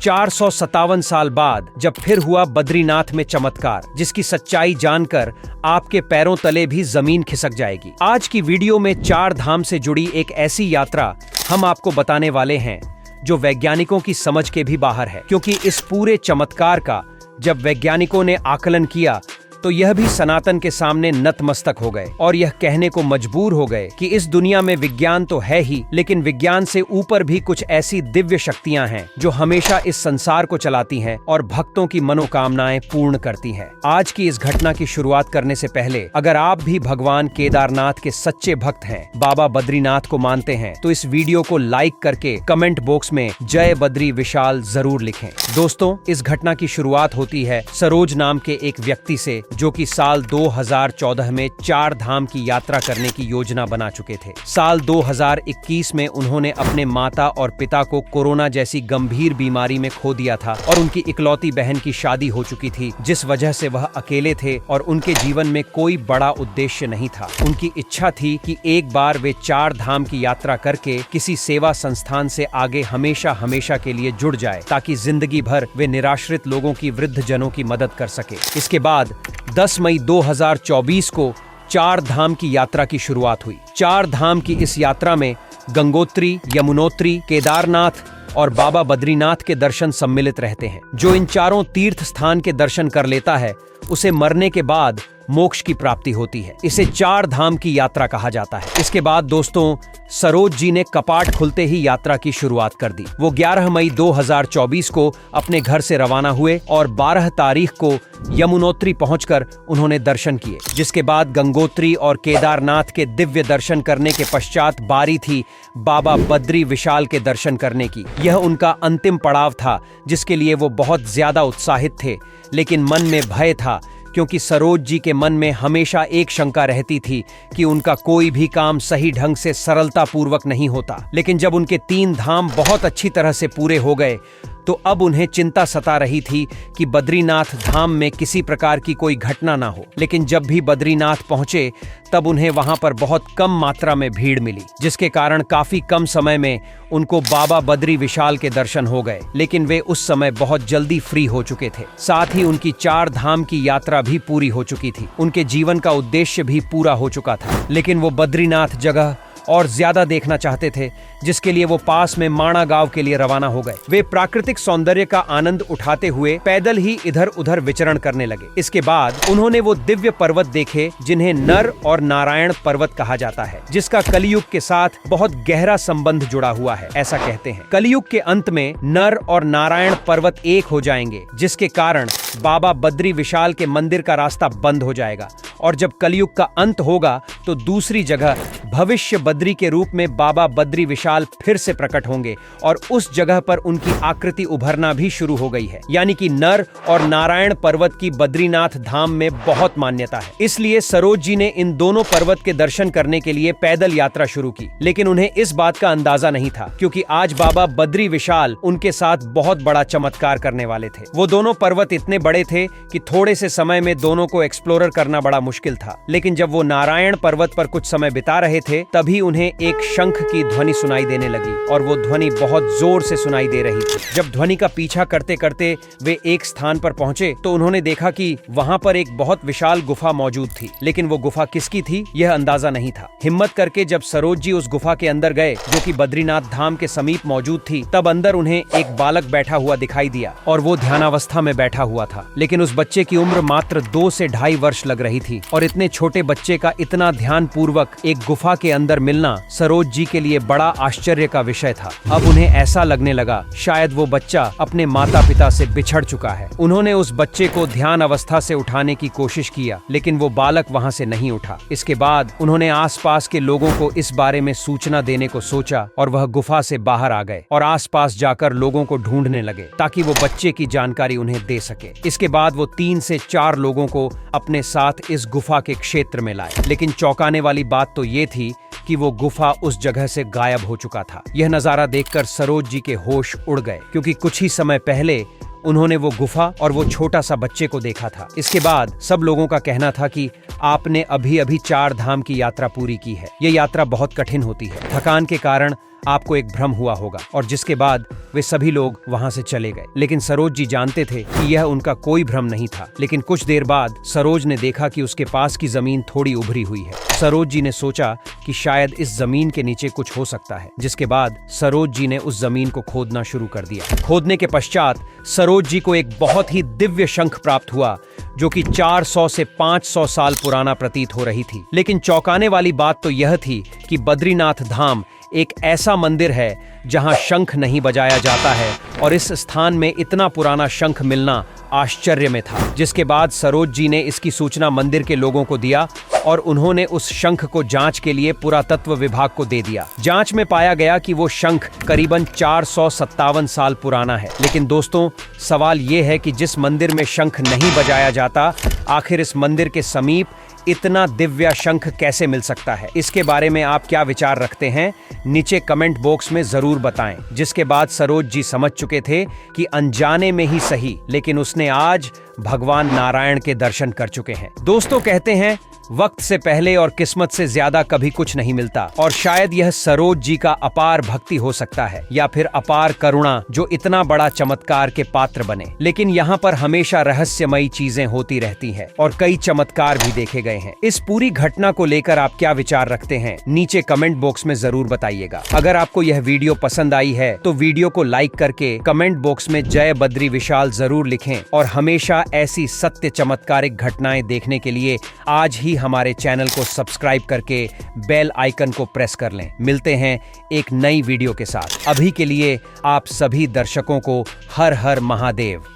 457 साल बाद जब फिर हुआ बद्रीनाथ में चमत्कार, जिसकी सच्चाई जानकर आपके पैरों तले भी जमीन खिसक जाएगी। आज की वीडियो में 4 धाम से जुड़ी एक ऐसी यात्रा हम आपको बताने वाले हैं जो वैज्ञानिकों की समझ के भी बाहर है, क्योंकि इस पूरे चमत्कार का जब वैज्ञानिकों ने आकलन किया तो यह भी सनातन के सामने नतमस्तक हो गए और यह कहने को मजबूर हो गए कि इस दुनिया में विज्ञान तो है ही, लेकिन विज्ञान से ऊपर भी कुछ ऐसी दिव्य शक्तियां हैं जो हमेशा इस संसार को चलाती हैं और भक्तों की मनोकामनाएं पूर्ण करती हैं। आज की इस घटना की शुरुआत करने से पहले अगर आप भी भगवान केदारनाथ के सच्चे भक्त हैं, बाबा बद्रीनाथ को मानते हैं, तो इस वीडियो को लाइक करके कमेंट बॉक्स में जय बद्री विशाल जरूर लिखें। दोस्तों, इस घटना की शुरुआत होती है सरोज नाम के एक व्यक्ति से, जो कि साल 2014 में 4 धाम की यात्रा करने की योजना बना चुके थे। साल 2021 में उन्होंने अपने माता और पिता को कोरोना जैसी गंभीर बीमारी में खो दिया था और उनकी इकलौती बहन की शादी हो चुकी थी, जिस वजह से वह अकेले थे और उनके जीवन में कोई बड़ा उद्देश्य नहीं था। उनकी इच्छा थी कि एक बार वे 4 धाम की यात्रा करके किसी सेवा संस्थान से आगे हमेशा हमेशा के लिए जुड़ जाए, ताकि जिंदगी भर वे निराश्रित लोगों की, वृद्ध जनों की मदद कर सके। इसके बाद 10 मई 2024 को 4 धाम की यात्रा की शुरुआत हुई। 4 धाम की इस यात्रा में गंगोत्री, यमुनोत्री, केदारनाथ और बाबा बद्रीनाथ के दर्शन सम्मिलित रहते हैं। जो इन चारों तीर्थ स्थान के दर्शन कर लेता है, उसे मरने के बाद मोक्ष की प्राप्ति होती है। इसे 4 धाम की यात्रा कहा जाता है। इसके बाद दोस्तों, सरोज जी ने कपाट खुलते ही यात्रा की शुरुआत कर दी। वो 11 मई 2024 को अपने घर से रवाना हुए और 12 तारीख को यमुनोत्री पहुंचकर उन्होंने दर्शन किए, जिसके बाद गंगोत्री और केदारनाथ के दिव्य दर्शन करने के पश्चात बारी थी बाबा बद्री विशाल के दर्शन करने की। यह उनका अंतिम पड़ाव था, जिसके लिए वो बहुत ज्यादा उत्साहित थे, लेकिन मन में भय था, क्योंकि सरोज जी के मन में हमेशा एक शंका रहती थी कि उनका कोई भी काम सही ढंग से सरलता पूर्वक नहीं होता। लेकिन जब उनके 3 धाम बहुत अच्छी तरह से पूरे हो गए, तो अब उन्हें चिंता सता रही थी कि बद्रीनाथ धाम में किसी प्रकार की कोई घटना ना हो। लेकिन जब भी बद्रीनाथ पहुंचे, तब उन्हें वहां पर बहुत कम मात्रा में भीड़ मिली, जिसके कारण काफी कम समय में उनको बाबा बद्री विशाल के दर्शन हो गए। लेकिन वे उस समय बहुत जल्दी फ्री हो चुके थे। साथ ही उनकी 4 धाम की यात्रा भी पूरी हो चुकी थी। उनके जीवन का उद्देश्य भी पूरा हो चुका था। लेकिन वो बद्रीनाथ जगह और ज्यादा देखना चाहते थे, जिसके लिए वो पास में माणा गांव के लिए रवाना हो गए। वे प्राकृतिक सौंदर्य का आनंद उठाते हुए पैदल ही इधर उधर विचरण करने लगे। इसके बाद उन्होंने वो दिव्य पर्वत देखे जिन्हें नर और नारायण पर्वत कहा जाता है, जिसका कलियुग के साथ बहुत गहरा संबंध जुड़ा हुआ है। ऐसा कहते हैं कलियुग के अंत में नर और नारायण पर्वत एक हो जाएंगे, जिसके कारण बाबा बद्री विशाल के मंदिर का रास्ता बंद हो जाएगा, और जब कलियुग का अंत होगा तो दूसरी जगह भविष्य बद्री के रूप में बाबा बद्री विशाल फिर से प्रकट होंगे और उस जगह पर उनकी आकृति उभरना भी शुरू हो गई है। यानी कि नर और नारायण पर्वत की बद्रीनाथ धाम में बहुत मान्यता है। इसलिए सरोज जी ने इन दोनों पर्वत के दर्शन करने के लिए पैदल यात्रा शुरू की। लेकिन उन्हें इस बात का अंदाजा नहीं था, क्योंकि आज बाबा बद्री विशाल उनके साथ बहुत बड़ा चमत्कार करने वाले थे। वो दोनों पर्वत इतने बड़े थे कि थोड़े से समय में दोनों को एक्सप्लोरर करना बड़ा मुश्किल था। लेकिन जब वो नारायण पर्वत पर कुछ समय बिता रहे थे, तभी उन्हें एक शंख की ध्वनि सुनाई देने लगी, और वो ध्वनि बहुत जोर से सुनाई दे रही थी। जब ध्वनि का पीछा करते करते वे एक स्थान पर पहुंचे, तो उन्होंने देखा कि वहां पर एक बहुत विशाल गुफा मौजूद थी। लेकिन वो गुफा किसकी थी, यह अंदाजा नहीं था। हिम्मत करके जब सरोज जी उस गुफा के अंदर गए, जो कि बद्रीनाथ धाम के समीप मौजूद थी, तब अंदर उन्हें एक बालक बैठा हुआ दिखाई दिया, और वो ध्यानावस्था में बैठा हुआ था। लेकिन उस बच्चे की उम्र मात्र 2 से 2.5 वर्ष लग रही थी, और इतने छोटे बच्चे का इतना ध्यान पूर्वक एक गुफा के अंदर मिलना सरोज जी के लिए बड़ा आश्चर्य का विषय था। अब उन्हें ऐसा लगने लगा शायद वो बच्चा अपने माता पिता से बिछड़ चुका है। उन्होंने उस बच्चे को ध्यान अवस्था से उठाने की कोशिश किया, लेकिन वो बालक वहां से नहीं उठा। इसके बाद उन्होंने आसपास के लोगों को इस बारे में सूचना देने को सोचा, और वह गुफा से बाहर आ गए और आसपास जाकर लोगों को ढूंढने लगे, ताकि वो बच्चे की जानकारी उन्हें दे सके। इसके बाद वो 3 से 4 लोगों को अपने साथ इस गुफा के क्षेत्र में लाए। लेकिन चौंकाने वाली बात तो ये थी कि वो गुफा उस जगह से गायब हो चुका था। यह नजारा देखकर सरोज जी के होश उड़ गए, क्योंकि कुछ ही समय पहले उन्होंने वो गुफा और वो छोटा सा बच्चे को देखा था। इसके बाद सब लोगों का कहना था कि आपने अभी अभी 4 धाम की यात्रा पूरी की है। ये यात्रा बहुत कठिन होती है। थकान के कारण आपको एक भ्रम हुआ होगा और जिसके बाद वे सभी लोग वहां से चले गए। लेकिन सरोज जी जानते थे कि यह उनका कोई भ्रम नहीं था। लेकिन कुछ देर बाद सरोज ने देखा कि उसके पास की जमीन थोड़ी उभरी हुई है। सरोज जी ने सोचा कि शायद इस जमीन के नीचे कुछ हो सकता है, जिसके बाद सरोज जी ने उस जमीन को खोदना शुरू कर दिया। खोदने के पश्चात सरोज जी को एक बहुत ही दिव्य शंख प्राप्त हुआ, जो कि 400 से 500 साल पुराना प्रतीत हो रही थी। लेकिन चौंकाने वाली बात तो यह थी कि बद्रीनाथ धाम एक ऐसा मंदिर है जहां शंख नहीं बजाया जाता है, और इस स्थान में इतना पुराना शंख मिलना आश्चर्य में था। जिसके बाद सरोज जी ने इसकी सूचना मंदिर के लोगों को दिया और उन्होंने उस शंख को जांच के लिए पुरातत्व विभाग को दे दिया। जांच में पाया गया कि वो शंख करीबन 457 साल पुराना है। लेकिन दोस्तों, सवाल ये है कि जिस मंदिर में शंख नहीं बजाया जाता, आखिर इस मंदिर के समीप इतना दिव्य शंख कैसे मिल सकता है? इसके बारे में आप क्या विचार रखते हैं? नीचे कमेंट बॉक्स में जरूर बताएं। जिसके बाद सरोज जी समझ चुके थे कि अनजाने में ही सही, लेकिन उसने आज भगवान नारायण के दर्शन कर चुके हैं। दोस्तों, कहते हैं वक्त से पहले और किस्मत से ज्यादा कभी कुछ नहीं मिलता, और शायद यह सरोज जी का अपार भक्ति हो सकता है, या फिर अपार करुणा जो इतना बड़ा चमत्कार के पात्र बने। लेकिन यहाँ पर हमेशा रहस्यमयी चीजें होती रहती हैं और कई चमत्कार भी देखे गए हैं। इस पूरी घटना को लेकर आप क्या विचार रखते हैं? नीचे कमेंट बॉक्स में जरूर बताइएगा। अगर आपको यह वीडियो पसंद आई है तो वीडियो को लाइक करके कमेंट बॉक्स में जय बद्री विशाल जरूर लिखें, और हमेशा ऐसी सत्य चमत्कारिक घटनाएं देखने के लिए आज ही हमारे चैनल को सब्सक्राइब करके बेल आइकन को प्रेस कर लें। मिलते हैं एक नई वीडियो के साथ। अभी के लिए आप सभी दर्शकों को हर हर महादेव।